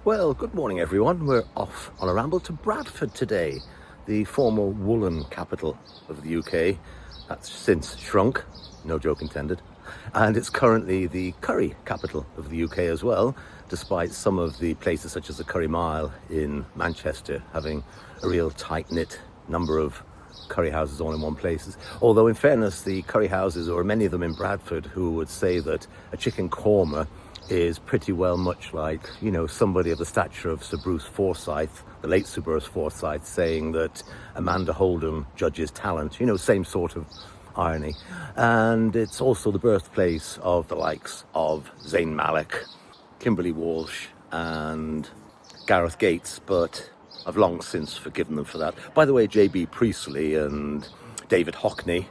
Well, good morning everyone. We're off on a ramble to Bradford today, the former woolen capital of the UK. That's since shrunk, no joke intended. And it's currently the curry capital of the UK as well, despite some of the places such as the Curry Mile in Manchester having a real tight-knit number of curry houses all in one place. Although in fairness, the curry houses, or many of them in Bradford, who would say that a chicken korma is pretty well much like, you know, somebody of the stature of Sir Bruce Forsyth, the late Sir Bruce Forsyth, saying that Amanda Holden judges talent, you know, same sort of irony. And it's also the birthplace of the likes of Zayn Malik, Kimberly Walsh and Gareth Gates, but I've long since forgiven them for that. By the way, J.B. Priestley and David Hockney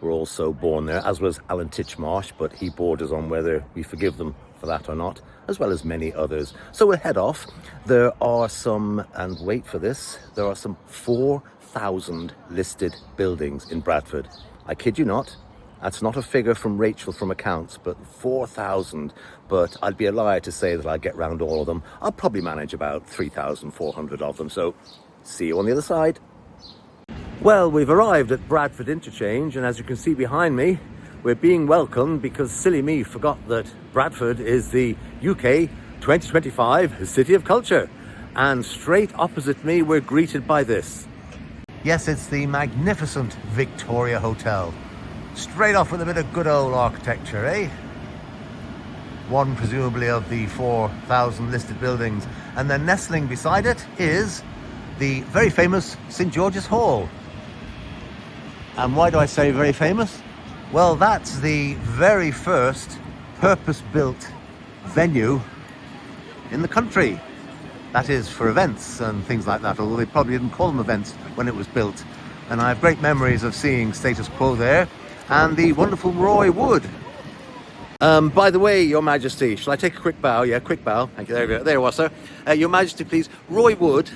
were also born there, as was Alan Titchmarsh, but he borders on whether we forgive them for that or not, as well as many others. So we'll head off. There are some, and wait for this, there are some 4,000 listed buildings in Bradford. I kid you not. That's not a figure from Rachel from accounts, but 4,000. But I'd be a liar to say that I'd get round all of them. I'll probably manage about 3,400 of them. So see you on the other side. Well, we've arrived at Bradford Interchange, and as you can see behind me, we're being welcomed because silly me forgot that Bradford is the UK 2025 City of Culture. And straight opposite me, we're greeted by this. Yes, it's the magnificent Victoria Hotel. Straight off with a bit of good old architecture, eh? One presumably of the 4,000 listed buildings. And then nestling beside it is the very famous St George's Hall. And why do I say very famous? Well, that's the very first purpose-built venue in the country. That is, for events and things like that, although they probably didn't call them events when it was built. And I have great memories of seeing Status Quo there and the wonderful Roy Wood. By the way, Your Majesty, shall I take a quick bow? Yeah, quick bow. Thank you. There you are, sir. Your Majesty, please. Roy Wood,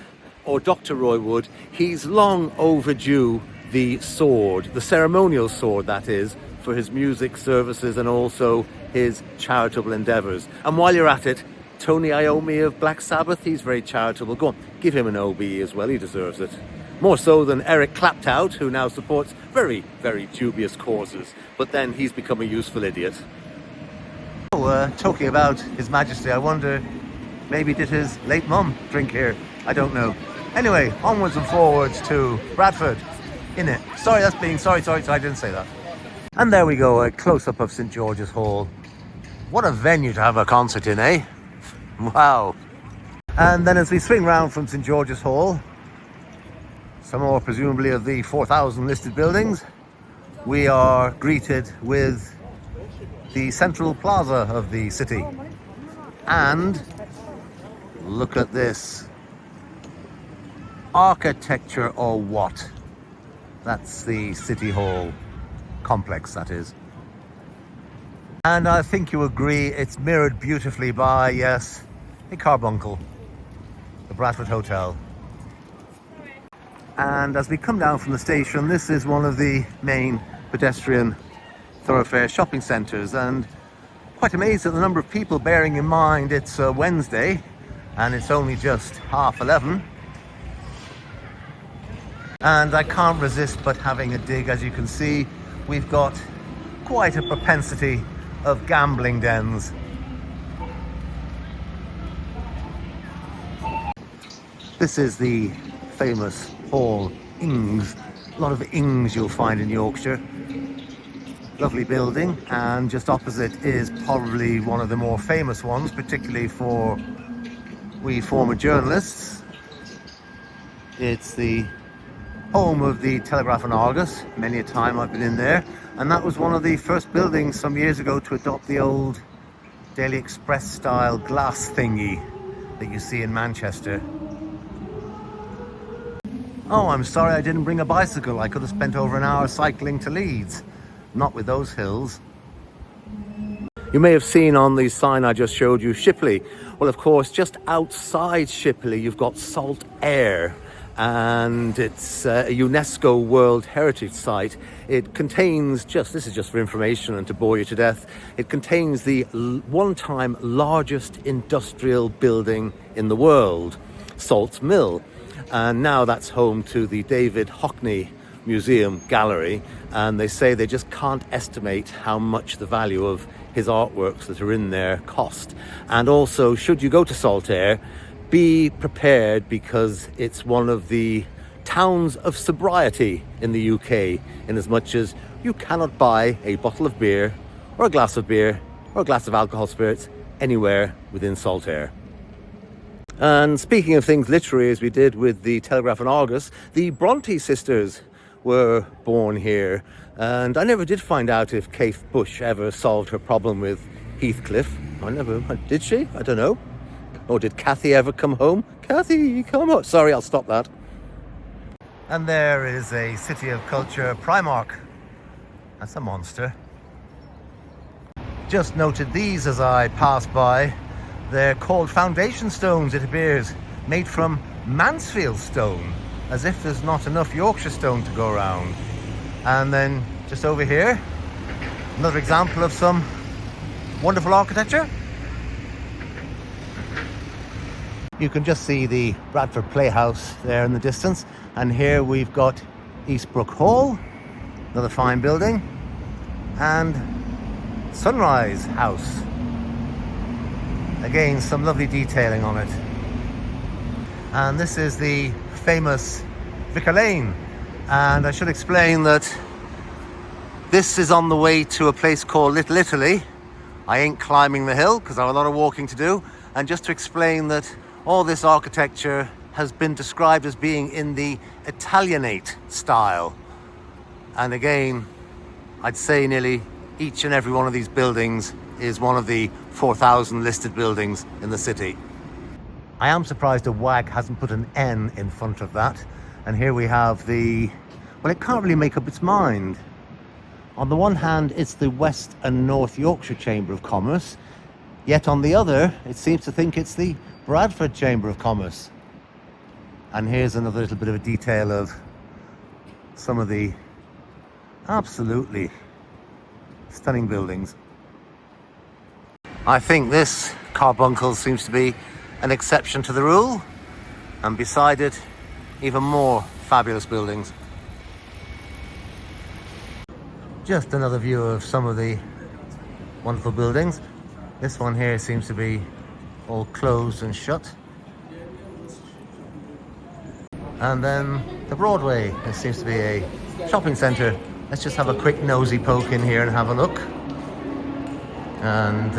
or Dr. Roy Wood, he's long overdue the sword, the ceremonial sword, that is, for his music services and also his charitable endeavours. And while you're at it, Tony Iommi of Black Sabbath, he's very charitable. Go on, give him an OBE as well, he deserves it. More so than Eric Claptout, who now supports very, very dubious causes. But then he's become a useful idiot. Oh, talking about His Majesty, I wonder, maybe did his late mum drink here? I don't know. Anyway, onwards and forwards to Bradford, innit? Sorry, I didn't say that. And there we go, a close-up of St George's Hall. What a venue to have a concert in, eh? Wow. And then as we swing round from St George's Hall, some more presumably of the 4,000 listed buildings, we are greeted with the central plaza of the city. And look at this. Architecture or what? That's the City Hall complex, that is. And I think you agree it's mirrored beautifully by, yes, a carbuncle, the Bradford Hotel. And as we come down from the station, this is one of the main pedestrian thoroughfare shopping centres, and quite amazed at the number of people, bearing in mind it's a Wednesday and it's only just 11:30. And I can't resist but having a dig. As you can see, we've got quite a propensity of gambling dens. This is the famous Hall Ings. A lot of Ings you'll find in Yorkshire. Lovely building, and just opposite is probably one of the more famous ones, particularly for we former journalists. It's the home of the Telegraph and Argus. Many a time I've been in there, and that was one of the first buildings some years ago to adopt the old Daily Express style glass thingy that you see in Manchester. Oh, I'm sorry I didn't bring a bicycle. I could have spent over an hour cycling to Leeds. Not with those hills. You may have seen on the sign I just showed you, Shipley. Well, of course, just outside Shipley, you've got Salt Air. and it's a UNESCO World Heritage Site. It contains, this is just for information and to bore you to death, it contains the one-time largest industrial building in the world, Salt's Mill. And now that's home to the David Hockney Museum Gallery, and they say they just can't estimate how much the value of his artworks that are in there cost. And also, should you go to Saltaire, be prepared, because it's one of the towns of sobriety in the UK, in as much as you cannot buy a bottle of beer or a glass of beer or a glass of alcohol spirits anywhere within Saltaire. And speaking of things literary, as we did with the Telegraph and Argus, the Bronte sisters were born here, and I never did find out if Kate Bush ever solved her problem with Heathcliff. Did she? I don't know. Or did Kathy ever come home? Kathy, come home. Sorry, I'll stop that. And there is a City of Culture Primark. That's a monster. Just noted these as I passed by. They're called foundation stones, it appears, made from Mansfield stone, as if there's not enough Yorkshire stone to go around. And then just over here, another example of some wonderful architecture. You can just see the Bradford Playhouse there in the distance, and here we've got Eastbrook Hall, another fine building, and Sunrise House. Again, some lovely detailing on it. And this is the famous Vicar Lane, and I should explain that this is on the way to a place called Little Italy. I ain't climbing the hill because I have a lot of walking to do, and just to explain that all this architecture has been described as being in the Italianate style. And again, I'd say nearly each and every one of these buildings is one of the 4,000 listed buildings in the city. I am surprised a WAG hasn't put an N in front of that. And here we have the, well, it can't really make up its mind. On the one hand, it's the West and North Yorkshire Chamber of Commerce, yet on the other, it seems to think it's the Bradford Chamber of Commerce. And here's another little bit of a detail of some of the absolutely stunning buildings. I think this carbuncle seems to be an exception to the rule, and beside it, even more fabulous buildings. Just another view of some of the wonderful buildings. This one here seems to be all closed and shut. And then the Broadway, it seems to be a shopping centre. Let's just have a quick nosy poke in here and have a look. And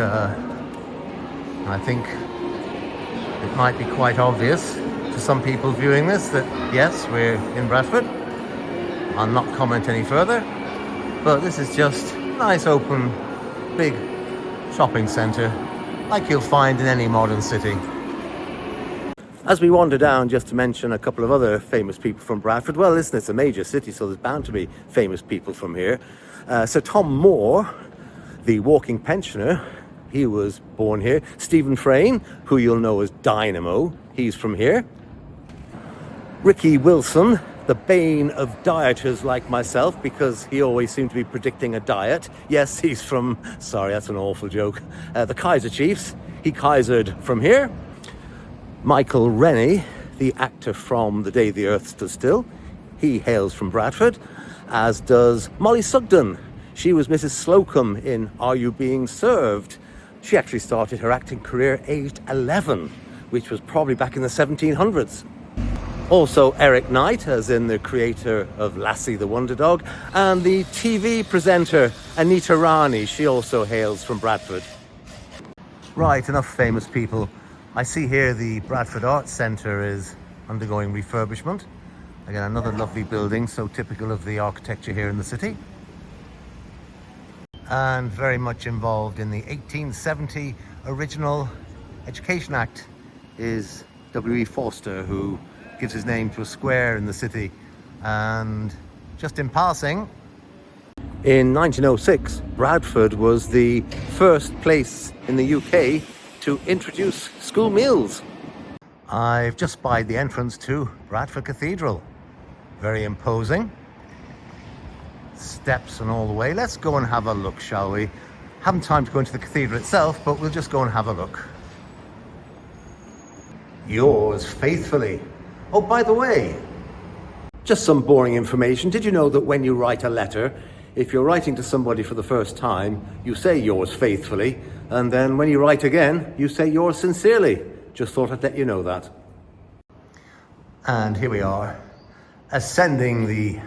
I think it might be quite obvious to some people viewing this that yes, we're in Bradford. I'll not comment any further, but this is just a nice open big shopping centre like you'll find in any modern city. As we wander down, just to mention a couple of other famous people from Bradford. Well, listen, it's a major city, so there's bound to be famous people from here. Sir Tom Moore, the walking pensioner, he was born here. Stephen Frayne, who you'll know as Dynamo, he's from here. Ricky Wilson, the bane of dieters like myself, because he always seemed to be predicting a diet. Yes, he's from, sorry, that's an awful joke, the Kaiser Chiefs. He Kaisered from here. Michael Rennie, the actor from The Day the Earth Stood Still, he hails from Bradford, as does Molly Sugden. She was Mrs. Slocum in Are You Being Served? She actually started her acting career aged 11, which was probably back in the 1700s. Also Eric Knight, as in the creator of Lassie the Wonder Dog, and the TV presenter Anita Rani, she also hails from Bradford. Right, enough famous people. I see here the Bradford Arts Centre is undergoing refurbishment. Again, another lovely building, so typical of the architecture here in the city. And very much involved in the 1870 original Education Act is W.E. Forster, who gives his name to a square in the city. And just in passing, in 1906, Bradford was the first place in the UK to introduce school meals. I've just spied the entrance to Bradford Cathedral. Very imposing. Steps and all the way. Let's go and have a look, shall we? Haven't time to go into the cathedral itself, but we'll just go and have a look. Yours faithfully. Oh, by the way, just some boring information. Did you know that when you write a letter, if you're writing to somebody for the first time, you say yours faithfully, and then when you write again, you say yours sincerely? Just thought I'd let you know that. And here we are, ascending the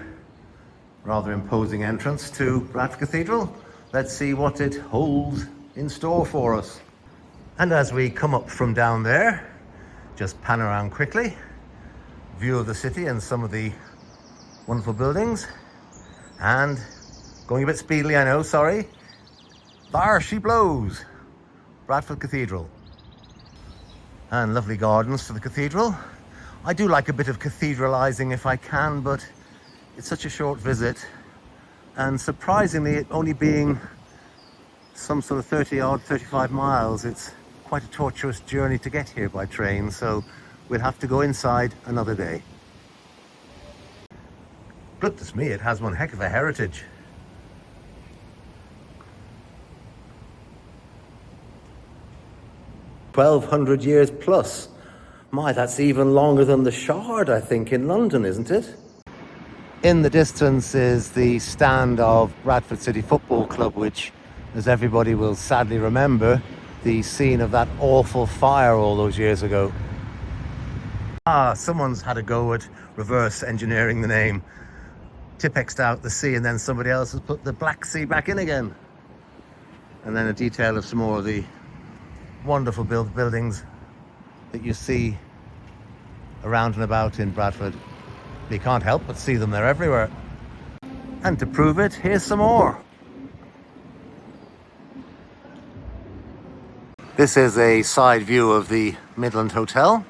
rather imposing entrance to Bradford Cathedral. Let's see what it holds in store for us. And as we come up from down there, just pan around quickly, view of the city and some of the wonderful buildings, and going a bit speedily, I know, sorry. There she blows, Bradford Cathedral. And lovely gardens for the cathedral. I do like a bit of cathedralising if I can, but it's such a short visit, and surprisingly, it only being some sort of 30-odd, 35 miles, it's quite a tortuous journey to get here by train, so we'll have to go inside another day. Goodness me, it has one heck of a heritage. "1,200 years plus. My, that's even longer than the Shard, I think, in London, isn't it?" In the distance is the stand of Bradford City Football Club, which, as everybody will sadly remember, the scene of that awful fire all those years ago. Someone's had a go at reverse engineering the name. Tipexed out the C, and then somebody else has put the Black Sea back in again. And then a detail of some more of the wonderful buildings that you see around and about in Bradford. You can't help but see them, they're everywhere. And to prove it, here's some more. This is a side view of the Midland Hotel,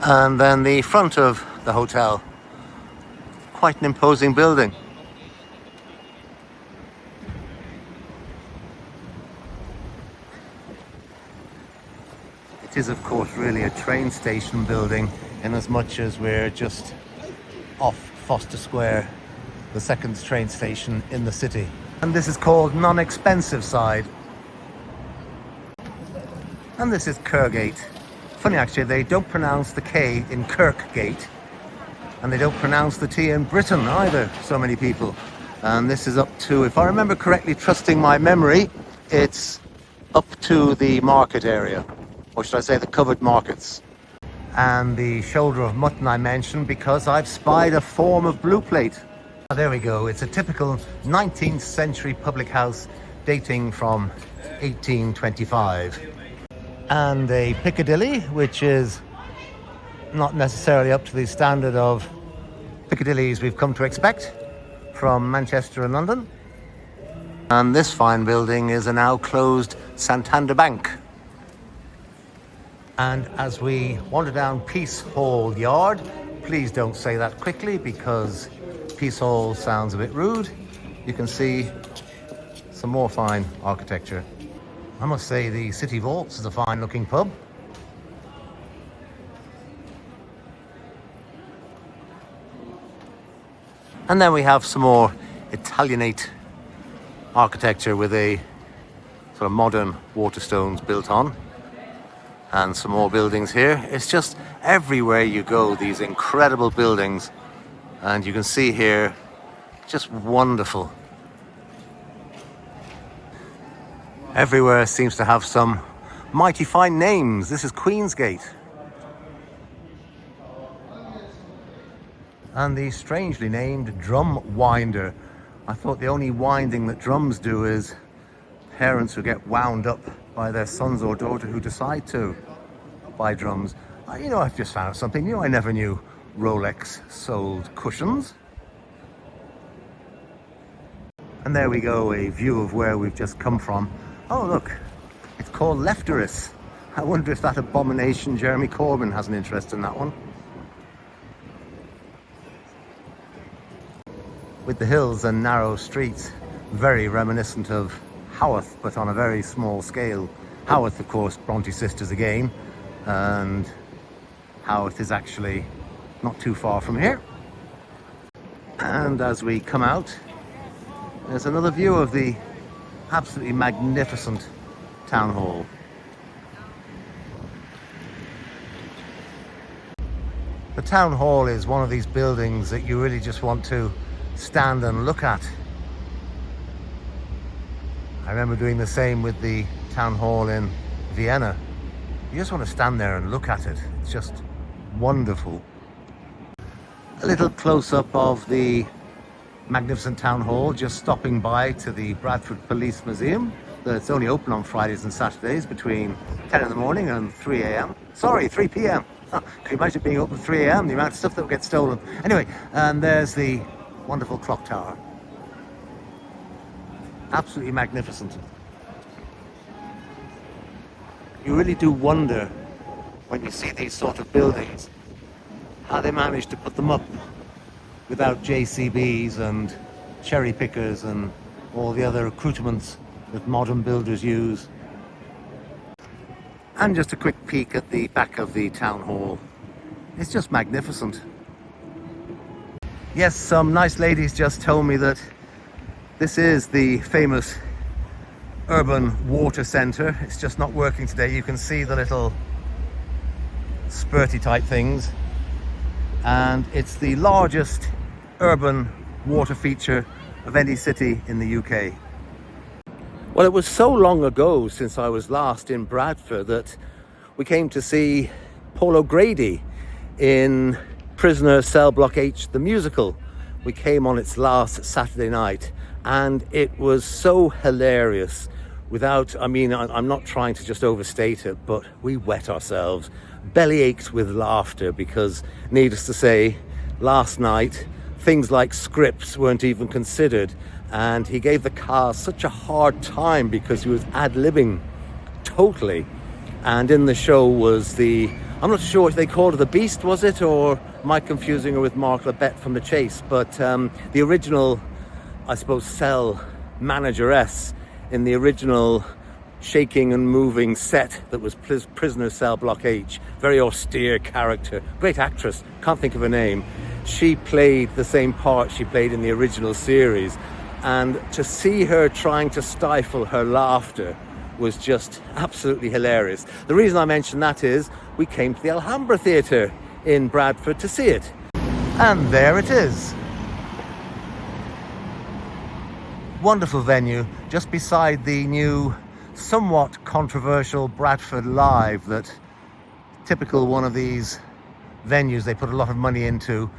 and then the front of the hotel. Quite an imposing building. It is, of course, really a train station building, in as much as we're just off Foster Square, the second train station in the city. And this is called Non-Expensive Side. And this is Kergate. Funny actually, they don't pronounce the K in Kirkgate, and they don't pronounce the T in Britain either, so many people. And this is up to, if I remember correctly, trusting my memory, it's up to the market area, or should I say the covered markets. And the shoulder of mutton I mentioned because I've spied a form of blue plate. There we go, it's a typical 19th century public house dating from 1825. And a Piccadilly, which is not necessarily up to the standard of Piccadillys we've come to expect from Manchester and London. And this fine building is a now closed Santander Bank. And as we wander down Peace Hall Yard, please don't say that quickly because Peace Hall sounds a bit rude. You can see some more fine architecture. I must say the City Vaults is a fine looking pub. And then we have some more Italianate architecture with a sort of modern Waterstones built on. And some more buildings here. It's just everywhere you go, these incredible buildings. And you can see here, just wonderful. Everywhere seems to have some mighty fine names. This is Queensgate. And the strangely named Drum Winder. I thought the only winding that drums do is parents who get wound up by their sons or daughter who decide to buy drums. You know, I've just found out something new. I never knew Rolex sold cushions. And there we go, a view of where we've just come from. Oh look, it's called Lefteris. I wonder if that abomination Jeremy Corbyn has an interest in that one. With the hills and narrow streets, very reminiscent of Haworth, but on a very small scale. Haworth, of course, Bronte sisters again, and how it is actually not too far from here. And as we come out, there's another view of the absolutely magnificent town hall. The town hall is one of these buildings that you really just want to stand and look at. I remember doing the same with the town hall in Vienna. You just want to stand there and look at it. It's just wonderful. A little close-up of the magnificent town hall, just stopping by to the Bradford Police Museum. It's only open on Fridays and Saturdays between 10 in the morning and 3 a.m. Sorry, 3 p.m. Can you imagine being open 3 a.m., the amount of stuff that would get stolen? Anyway, and there's the wonderful clock tower. Absolutely magnificent. You really do wonder when you see these sort of buildings how they manage to put them up without JCBs and cherry pickers and all the other accoutrements that modern builders use. And just a quick peek at the back of the town hall. It's just magnificent. Yes, some nice ladies just told me that this is the famous urban water centre. It's just not working today. You can see the little spurty type things. And it's the largest urban water feature of any city in the UK. Well, it was so long ago since I was last in Bradford that we came to see Paul O'Grady in Prisoner Cell Block H, the musical. We came on its last Saturday night and it was so hilarious. I'm not trying to just overstate it, but we wet ourselves, belly ached with laughter because, needless to say, last night things like scripts weren't even considered, and he gave the cast such a hard time because he was ad-libbing totally. And in the show was I'm not sure if they called her the Beast, was it, or am I confusing her with Mark Labette from The Chase? But the original, I suppose, cell manageress in the original shaking and moving set that was Prisoner Cell Block H, very austere character, great actress, can't think of her name. She played the same part she played in the original series, and to see her trying to stifle her laughter was just absolutely hilarious. The reason I mention that is we came to the Alhambra Theatre in Bradford to see it. And there it is. Wonderful venue, just beside the new, somewhat controversial Bradford Live, that typical one of these venues they put a lot of money into.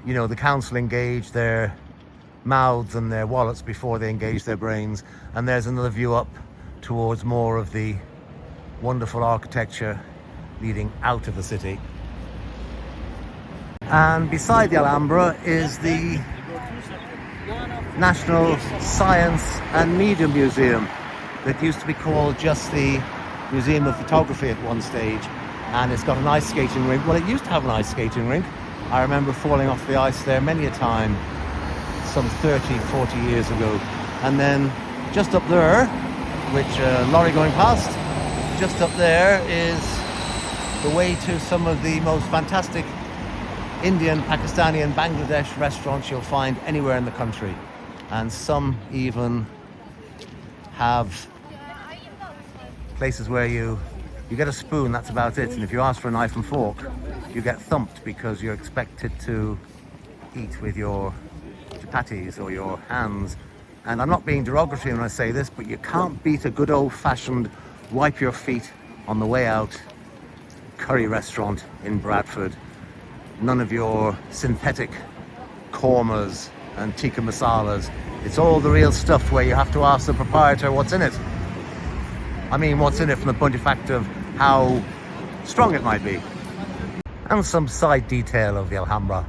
You know, the council engage their mouths and their wallets before they engage their brains. And there's another view up towards more of the wonderful architecture leading out of the city. And beside the Alhambra is the National Science and Media Museum that used to be called just the Museum of Photography at one stage, and it's got an ice skating rink. Well, it used to have an ice skating rink. I remember falling off the ice there many a time some 30, 40 years ago. And then just up there, which lorry going past, just up there is the way to some of the most fantastic Indian, Pakistani and Bangladesh restaurants you'll find anywhere in the country. And some even have places where you get a spoon, that's about it. And if you ask for a knife and fork, you get thumped because you're expected to eat with your chapatis or your hands. And I'm not being derogatory when I say this, but you can't beat a good old-fashioned wipe your feet on the way out curry restaurant in Bradford. None of your synthetic kormas and tikka masalas. It's all the real stuff where you have to ask the proprietor what's in it. I mean, what's in it from the point of fact of how strong it might be. And some side detail of the Alhambra.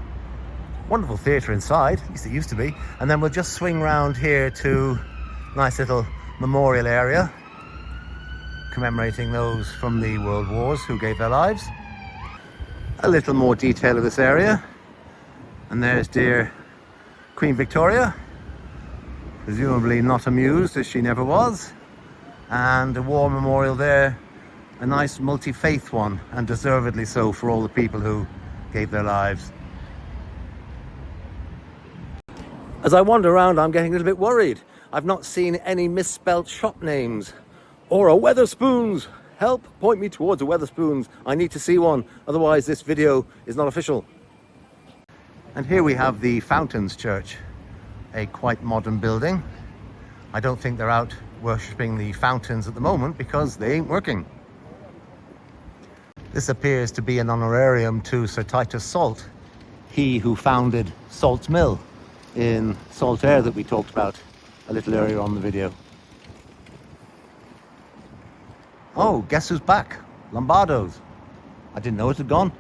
Wonderful theatre inside, at least it used to be. And then we'll just swing round here to a nice little memorial area commemorating those from the World Wars who gave their lives. A little more detail of this area. And there's dear Queen Victoria, presumably not amused as she never was. And a war memorial there A nice multi-faith one, and deservedly so for all the people who gave their lives. As I wander around, I'm getting a little bit worried. I've not seen any misspelt shop names or a Weatherspoons. Help, point me towards a Weatherspoons. I need to see one, otherwise this video is not official. And here we have the Fountains Church, a quite modern building. I don't think they're out worshipping the fountains at the moment because they ain't working. This appears to be an honorarium to Sir Titus Salt, he who founded Salt's Mill in Saltaire that we talked about a little earlier on the video. Oh, guess who's back? Lombardo's. I didn't know it had gone.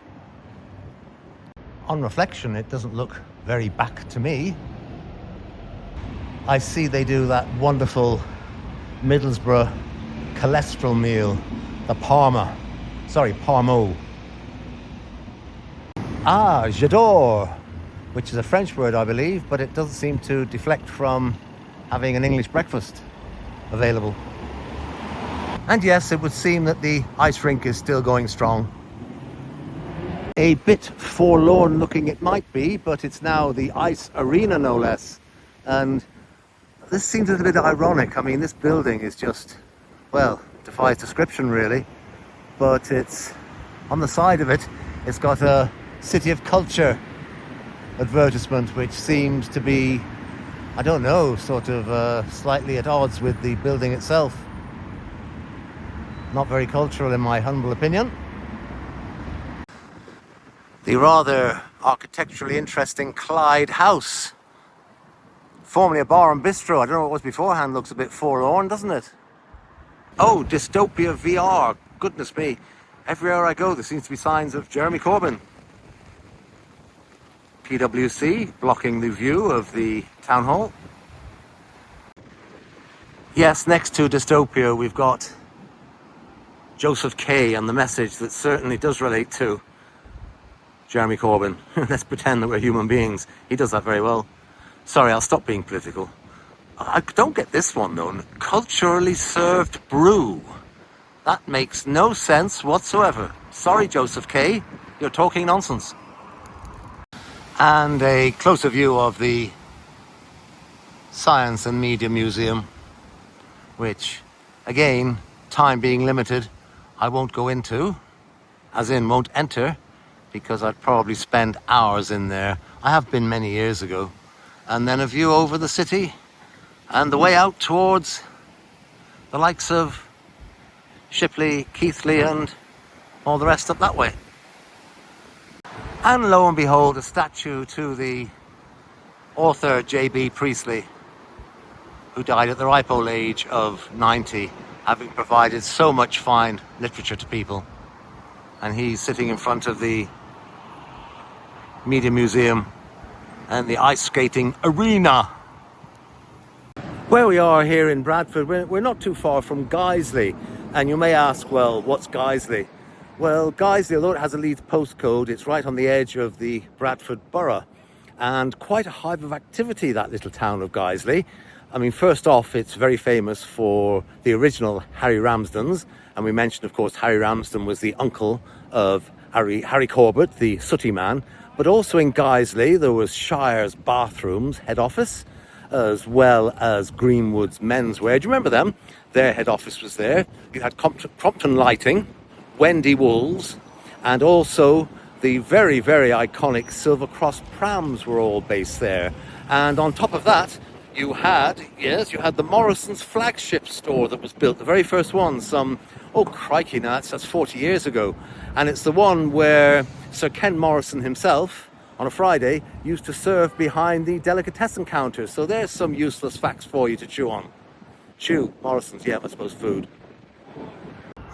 On reflection, it doesn't look very back to me. I see they do that wonderful Middlesbrough cholesterol meal, the Parmo. Ah, j'adore, which is a French word, I believe, but it doesn't seem to deflect from having an English breakfast available. And yes, it would seem that the ice rink is still going strong. A bit forlorn looking it might be, but it's now the ice arena, no less. And this seems a little bit ironic. I mean, this building is just, well, defies description really. But it's, on the side of it, it's got a City of Culture advertisement, which seems to be, I don't know, sort of slightly at odds with the building itself. Not very cultural in my humble opinion. The rather architecturally interesting Clyde House, formerly a bar and bistro, I don't know what it was beforehand, looks a bit forlorn, doesn't it? Oh, Dystopia VR, goodness me. Everywhere I go there seems to be signs of Jeremy Corbyn. PwC blocking the view of the town hall. Yes, next to Dystopia we've got Joseph K and the message that certainly does relate to Jeremy Corbyn. Let's pretend that we're human beings. He does that very well. Sorry, I'll stop being political. I don't get this one though. Culturally served brew. That makes no sense whatsoever. Sorry, Joseph K. You're talking nonsense. And a closer view of the Science and Media Museum, which, again, time being limited, I won't go into, as in won't enter, because I'd probably spend hours in there. I have been many years ago. And then a view over the city and the way out towards the likes of Shipley, Keighley and all the rest up that way. And lo and behold, a statue to the author J.B. Priestley, who died at the ripe old age of 90, having provided so much fine literature to people. And he's sitting in front of the Media Museum and the ice skating arena. Where we are here in Bradford, we're not too far from Guiseley. And you may ask, well, what's Guiseley? Well, Guiseley, although it has a Leeds postcode, it's right on the edge of the Bradford borough. And quite a hive of activity, that little town of Guiseley. I mean, first off, it's very famous for the original Harry Ramsden's. And we mentioned, of course, Harry Ramsden was the uncle of Harry Corbett, the sooty man. But also in Guiseley, there was Shire's Bathrooms head office, as well as Greenwood's Menswear. Do you remember them? Their head office was there. You had Crompton Lighting, Wendy Wools, and also the very, very iconic Silver Cross Prams were all based there. And on top of that, you had the Morrison's flagship store that was built, the very first one, oh crikey, now that's 40 years ago. And it's the one where Sir Ken Morrison himself, on a Friday, used to serve behind the delicatessen counter. So there's some useless facts for you to chew on. Chew, Morrison's, yeah, I suppose food.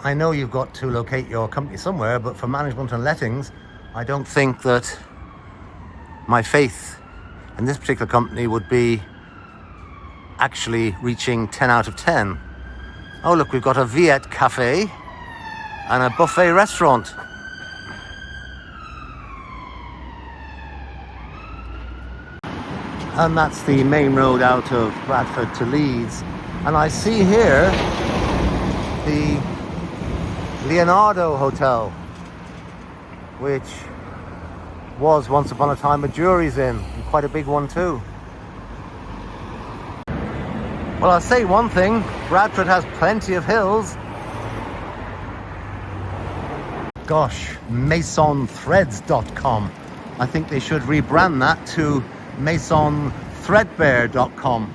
I know you've got to locate your company somewhere, but for management and lettings, I don't think that my faith in this particular company would be actually reaching 10 out of 10. Oh look, we've got a Viet Cafe and a buffet restaurant. And that's the main road out of Bradford to Leeds. And I see here the Leonardo Hotel, which was once upon a time a jury's inn, and quite a big one too. Well, I'll say one thing, Bradford has plenty of hills. Gosh, masonthreads.com. I think they should rebrand that to masonthreadbare.com.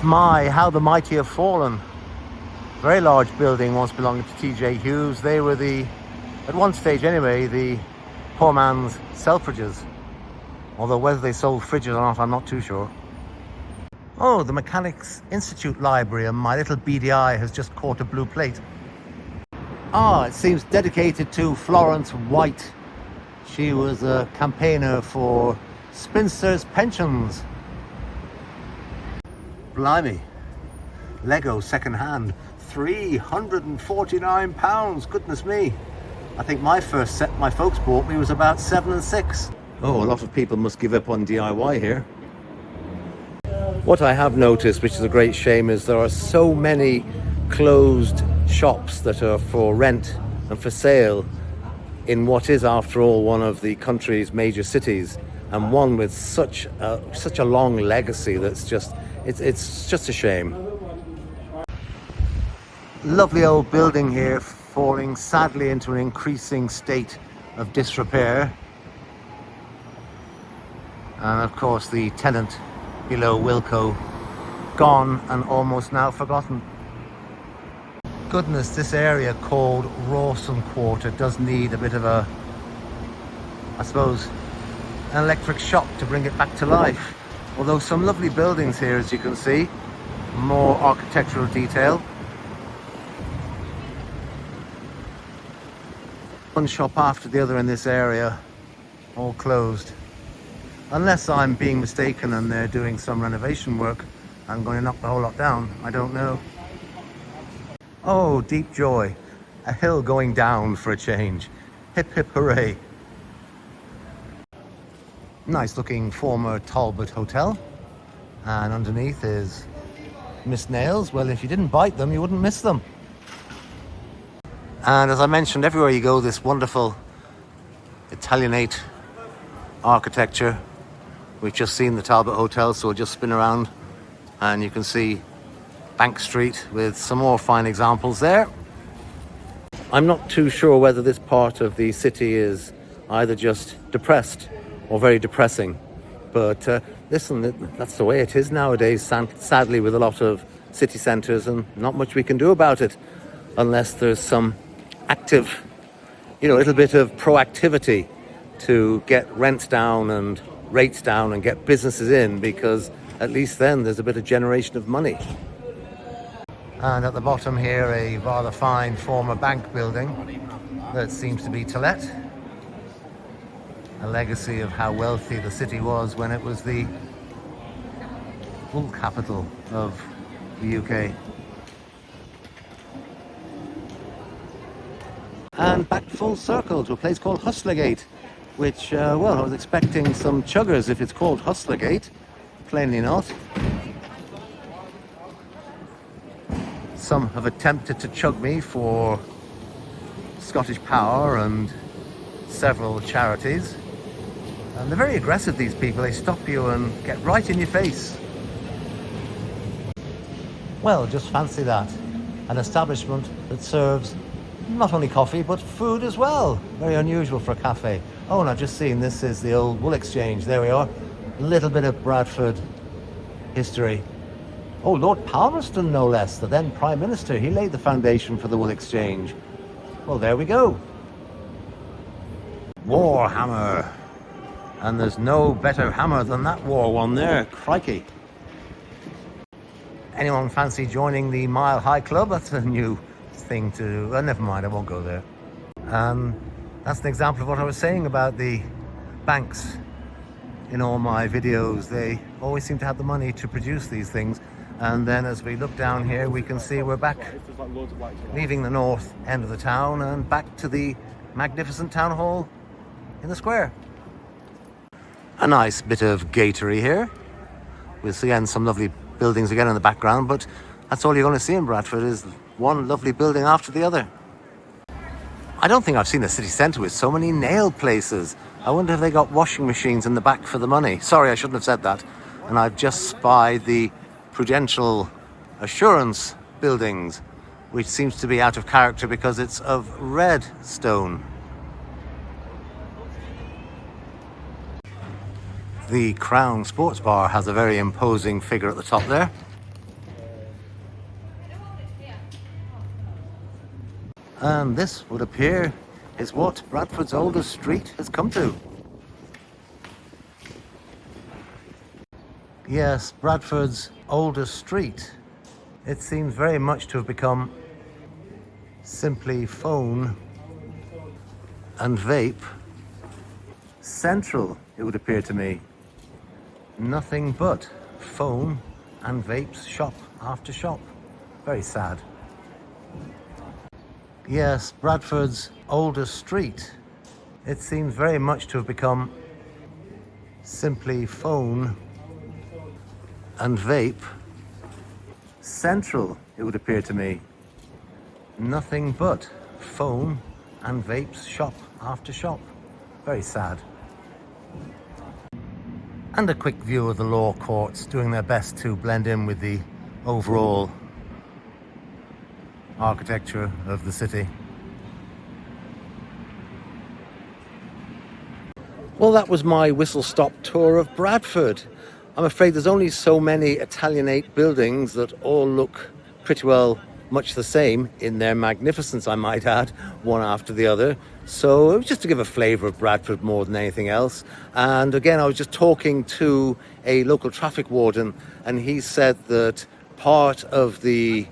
My, how the mighty have fallen. Very large building once belonging to T.J. Hughes. They were at one stage anyway, the poor man's Selfridges. Although whether they sold fridges or not, I'm not too sure. Oh, the Mechanics Institute Library, and my little beady eye has just caught a blue plate. Ah, it seems dedicated to Florence White. She was a campaigner for spinsters' pensions. Blimey. Lego second-hand. £349. Goodness me. I think my first set my folks bought me was about 7 and 6. Oh, a lot of people must give up on DIY here. What I have noticed, which is a great shame, is there are so many closed shops that are for rent and for sale in what is, after all, one of the country's major cities, and one with such a long legacy that's just it's just a shame. Lovely old building here, falling sadly into an increasing state of disrepair, and of course the tenant below Wilko gone and almost now forgotten. Goodness, this area called Rawson Quarter does need a bit of a, I suppose, an electric shock to bring it back to life. Although some lovely buildings here, as you can see, more architectural detail. One shop after the other in this area, all closed. Unless I'm being mistaken and they're doing some renovation work and going to knock the whole lot down, I don't know. Oh, deep joy. A hill going down for a change. Hip hip hooray. Nice looking former Talbot Hotel. And underneath is Miss Nails. Well, if you didn't bite them, you wouldn't miss them. And as I mentioned, everywhere you go, this wonderful Italianate architecture. We've just seen the Talbot Hotel, so we'll just spin around and you can see Bank Street with some more fine examples there. I'm not too sure whether this part of the city is either just depressed or very depressing. But listen, that's the way it is nowadays, sadly, with a lot of city centres, and not much we can do about it unless there's some active, a little bit of proactivity to get rents down and rates down and get businesses in, because at least then there's a bit of generation of money. And at the bottom here, a rather fine former bank building that seems to be to let. A legacy of how wealthy the city was when it was the wool capital of the UK. And back full circle to a place called Hustlergate, which, well, I was expecting some chuggers if it's called Hustlergate. Plainly not. Some have attempted to chug me for Scottish Power and several charities. And they're very aggressive, these people. They stop you and get right in your face. Well, just fancy that. An establishment that serves not only coffee, but food as well. Very unusual for a cafe. Oh, and I've just seen this is the old wool exchange. There we are. A little bit of Bradford history. Oh, Lord Palmerston, no less, the then Prime Minister. He laid the foundation for the wool exchange. Well, there we go. Warhammer. And there's no better hammer than that war one there. Crikey. Anyone fancy joining the Mile High Club? That's a new thing to do. Well, never mind, I won't go there. That's an example of what I was saying about the banks. In all my videos, they always seem to have the money to produce these things. And then as we look down here, we can see we're back, leaving the north end of the town and back to the magnificent town hall in the square. A nice bit of gatery here. We'll see again some lovely buildings again in the background, but that's all you're going to see in Bradford is one lovely building after the other. I don't think I've seen a city centre with so many nail places. I wonder if they got washing machines in the back for the money. Sorry, I shouldn't have said that. And I've just spied the Prudential Assurance buildings, which seems to be out of character because it's of red stone. The Crown Sports Bar has a very imposing figure at the top there. And this would appear is what Bradford's oldest street has come to. Yes, Bradford's oldest street. It seems very much to have become simply phone and vape central, it would appear to me. Nothing but phone and vapes shop after shop. Very sad. Yes, Bradford's oldest street. It seems very much to have become simply phone and vape central, it would appear to me. Nothing but phone and vapes shop after shop. Very sad. And a quick view of the law courts doing their best to blend in with the overall architecture of the city. Well, that was my whistle-stop tour of Bradford. I'm afraid there's only so many Italianate buildings that all look pretty well much the same in their magnificence, I might add, one after the other. So it was just to give a flavour of Bradford more than anything else. And again, I was just talking to a local traffic warden, and he said that part of the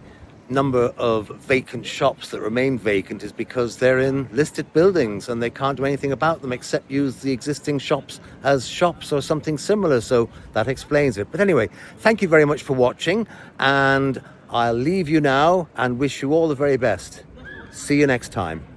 number of vacant shops that remain vacant is because they're in listed buildings and they can't do anything about them except use the existing shops as shops or something similar. So that explains it. But anyway, thank you very much for watching, and I'll leave you now and wish you all the very best. See you next time.